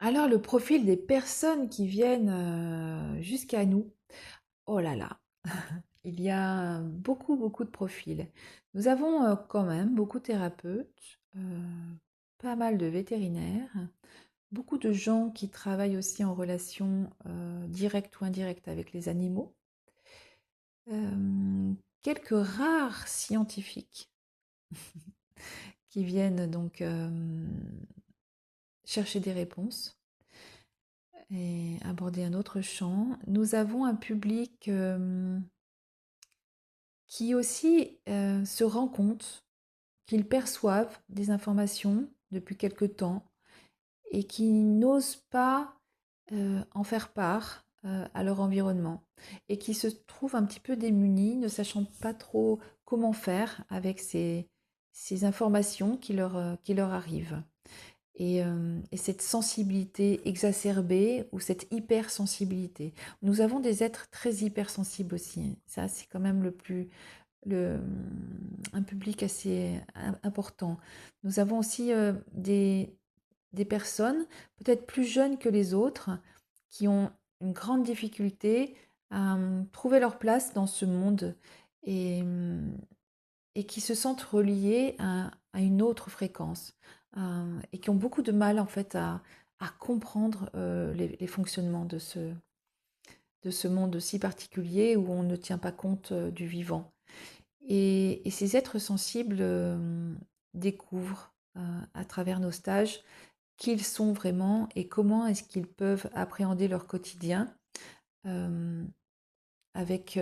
Alors, le profil des personnes qui viennent jusqu'à nous, oh là là, il y a beaucoup, beaucoup de profils. Nous avons quand même beaucoup de thérapeutes, pas mal de vétérinaires, beaucoup de gens qui travaillent aussi en relation directe ou indirecte avec les animaux, euh, quelques rares scientifiques qui viennent donc chercher des réponses et aborder un autre champ. Nous avons un public qui aussi se rend compte qu'ils perçoivent des informations depuis quelque temps et qui n'osent pas en faire part à leur environnement et qui se trouvent un petit peu démunis, ne sachant pas trop comment faire avec ces informations qui leur arrivent. Et cette sensibilité exacerbée ou cette hypersensibilité. Nous avons des êtres très hypersensibles aussi. Ça, c'est quand même le, un public assez important. Nous avons aussi des personnes, peut-être plus jeunes que les autres, qui ont une grande difficulté à trouver leur place dans ce monde et, et qui se sentent reliés à une autre fréquence et qui ont beaucoup de mal en fait à comprendre les fonctionnements de ce monde si particulier où on ne tient pas compte du vivant. Et ces êtres sensibles découvrent à travers nos stages qui ils sont vraiment et comment est-ce qu'ils peuvent appréhender leur quotidien euh, avec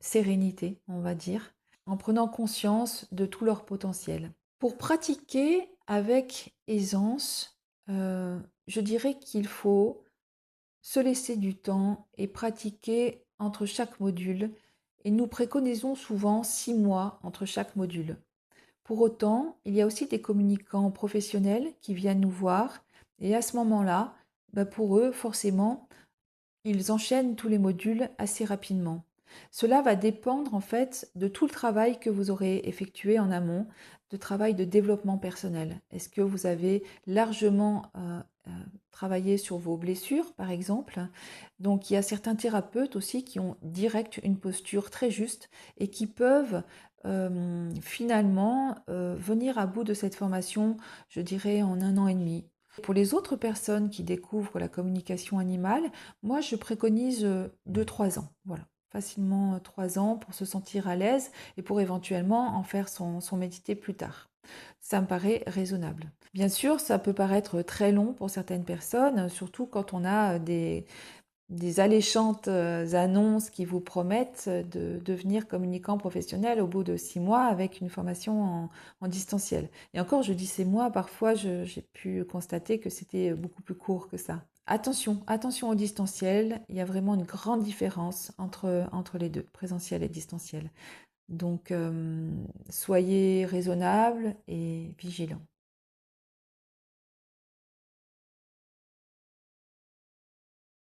sérénité, on va dire, en prenant conscience de tout leur potentiel. Pour pratiquer avec aisance, je dirais qu'il faut se laisser du temps et pratiquer entre chaque module. Et nous préconisons souvent 6 mois entre chaque module. Pour autant, il y a aussi des communicants professionnels qui viennent nous voir et à ce moment-là, pour eux, forcément, ils enchaînent tous les modules assez rapidement. Cela va dépendre en fait de tout le travail que vous aurez effectué en amont, de travail de développement personnel. Est-ce que vous avez largement travaillé sur vos blessures, par exemple? Donc il y a certains thérapeutes aussi qui ont direct une posture très juste et qui peuvent finalement venir à bout de cette formation, je dirais, en 1 an et demi. Pour les autres personnes qui découvrent la communication animale, moi je préconise 2-3 ans. Voilà, facilement 3 ans pour se sentir à l'aise et pour éventuellement en faire son métier plus tard. Ça me paraît raisonnable. Bien sûr, ça peut paraître très long pour certaines personnes, surtout quand on a des alléchantes annonces qui vous promettent de devenir communicant professionnel au bout de 6 mois avec une formation en distanciel. Et encore, je dis 6 mois, parfois j'ai pu constater que c'était beaucoup plus court que ça. Attention, attention au distanciel, il y a vraiment une grande différence entre les deux, présentiel et distanciel. Donc, soyez raisonnable et vigilant.